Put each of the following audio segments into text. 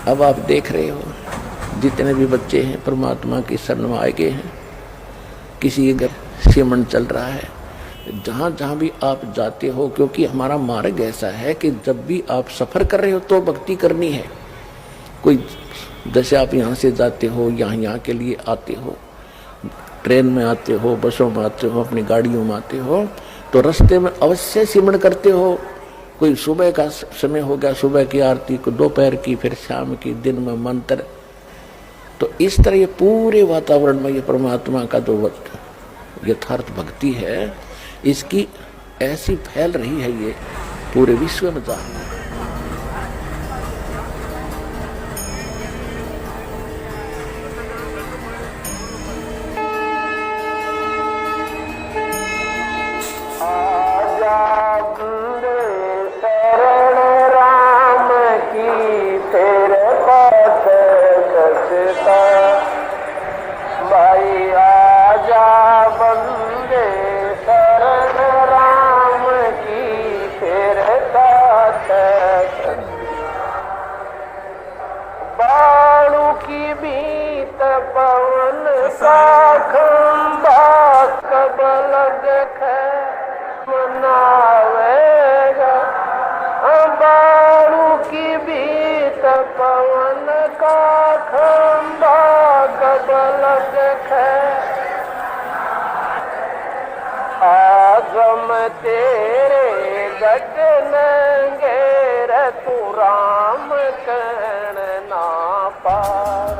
अब आप देख रहे हो जितने भी बच्चे हैं परमात्मा की शरण में आए गए हैं, किसी के घर सिमरन चल रहा है, जहाँ जहाँ भी आप जाते हो, क्योंकि हमारा मार्ग ऐसा है कि जब भी आप सफ़र कर रहे हो तो भक्ति करनी है। कोई जैसे आप यहाँ से जाते हो, यहाँ के लिए आते हो, ट्रेन में आते हो, बसों में आते हो, अपनी गाड़ियों में आते हो, तो रास्ते में अवश्य सिमरन करते हो। कोई सुबह का समय हो गया, सुबह की आरती को, दोपहर की, फिर शाम की, दिन में मंत्र। तो इस तरह ये पूरे वातावरण में ये परमात्मा का जो यथार्थ भक्ति है, इसकी ऐसी फैल रही है ये पूरे विश्व में जा। तेरे गगनंगे तू राम कण ना पार।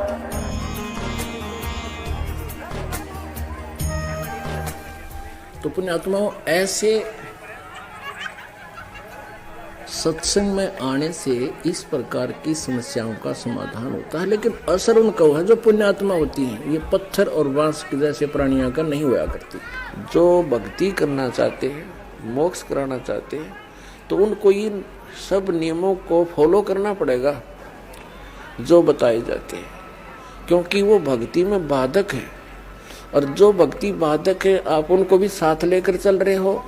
तो पुण्यात्माओं, ऐसे सत्संग में आने से इस प्रकार की समस्याओं का समाधान होता है। लेकिन असर उनका है जो पुण्यात्मा होती हैं, ये पत्थर और बांस के जैसे प्राणियों का नहीं हुआ करती। जो भक्ति करना चाहते हैं, मोक्ष कराना चाहते हैं, तो उनको इन सब नियमों को फॉलो करना पड़ेगा जो बताए जाते हैं, क्योंकि वो भक्ति में बाधक है। और जो भक्ति बाधक है, आप उनको भी साथ लेकर चल रहे हो,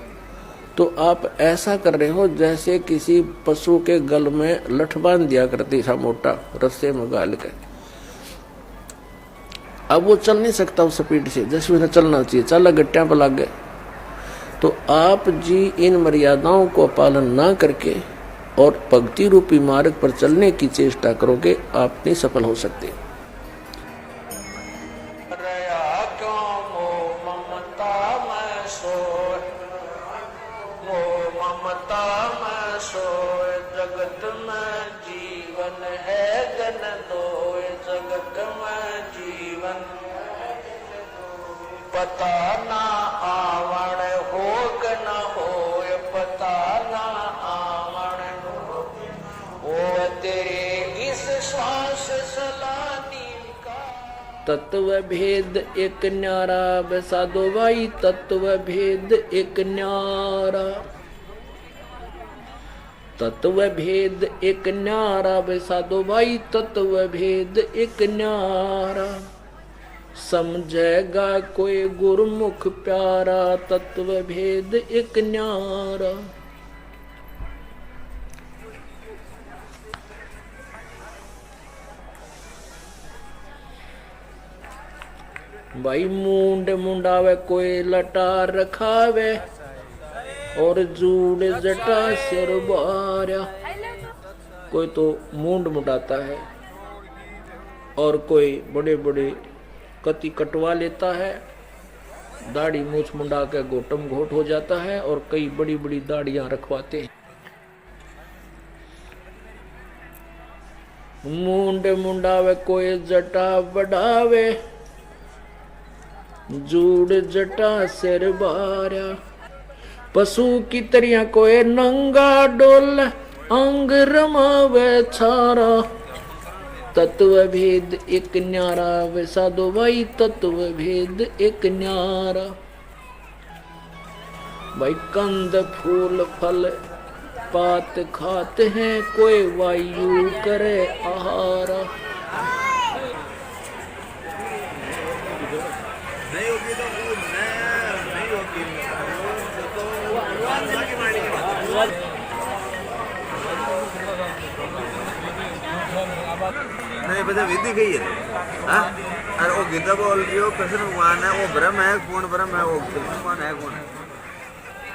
तो आप ऐसा कर रहे हो जैसे किसी पशु के गल में लठ बांध दिया करती था, मोटा रस्से में गाल के। अब वो चल नहीं सकता उस स्पीड से जैसे उन्हें चलना चाहिए, चल गट्टियां पर लग गए। तो आप जी इन मर्यादाओं को पालन ना करके और भक्ति रूपी मार्ग पर चलने की चेष्टा करोगे, आप नहीं सफल हो सकते। पता ना आवण हो न हो, पता ना आवण हो तेरे इस श्वास सलानी का। तत्व भेद एक न्यारा बसादो भाई, तत्व भेद एक न्यारा, तत्व भेद एक न्यारा बसादो भाई, तत्व भेद एक न्यारा। समझेगा कोई गुरमुख प्यारा, तत्व भेद एक न्यारा। भाई मुंड मुंडावे कोई लटार रखावे, और जूड़ जटा सिर बारा। कोई तो मुंड मुंडाता है, और कोई बड़े बड़े कति कटवा लेता है, दाढ़ी मूछ मुंडा के गोटम घोट हो जाता है, और कई बड़ी बड़ी दाढ़ियां रखवाते हैं। मुंड मुंडावे कोई जटा बढ़ावे, जूड़ जटा सिर बारा। पशु की तरह कोई नंगा डोल, अंग रमावे छारा। तत्व भेद एक न्यारा वैसा दो भाई, तत्व भेद एक न्यारा। भाई कंद फूल फल पात खाते हैं, कोई वायु करे आहारा। नहीं पता विधि गई है हाँ अरे वो गीता बोल रही हो कृष्ण भगवान है वो ब्रह्म है कौन ब्रह्म है वो कृष्ण भगवान है कौन है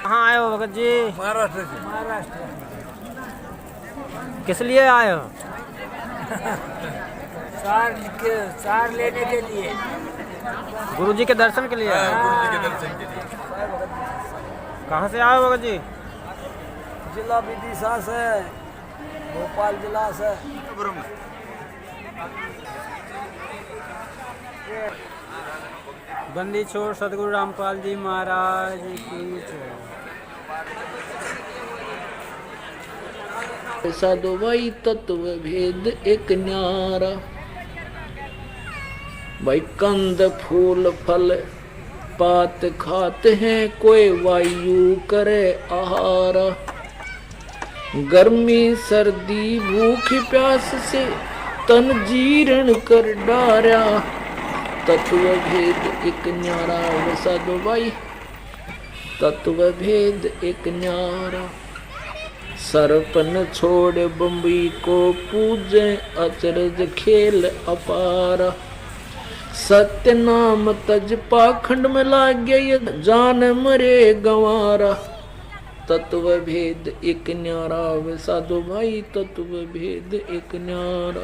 कहाँ आए हो भगत जी? महाराष्ट्र से महाराष्ट्र किस लिए आए हो? सार लेने के लिए। गुरु जी के दर्शन के लिए आए हो? गुरु जी के दर्शन के लिए कहाँ से आए हो भगत जी? जिला विदिशा से, भोपाल जिला से। ब्रह्म बंदी छोड़ सदगुरु रामपाल जी महाराज की जय। साधु भाई तत्व भेद एक न्यारा, भाई कंद फूल फल पात खाते हैं, कोई वायु करे आहारा। गर्मी सर्दी भूख प्यास से तन जीर्ण कर डारा, तत्व भेद एक न्यारा। वे साधु भाई तत्व भेद एक न्यारा, सरपन छोड़ बम्बई को पूजे, अचरज खेल अपारा। सत्य नाम तज पाखंड में लागे, ये जान मरे गंवारा। तत्व भेद एक न्यारा, वे साधु भाई तत्व भेद एक न्यारा।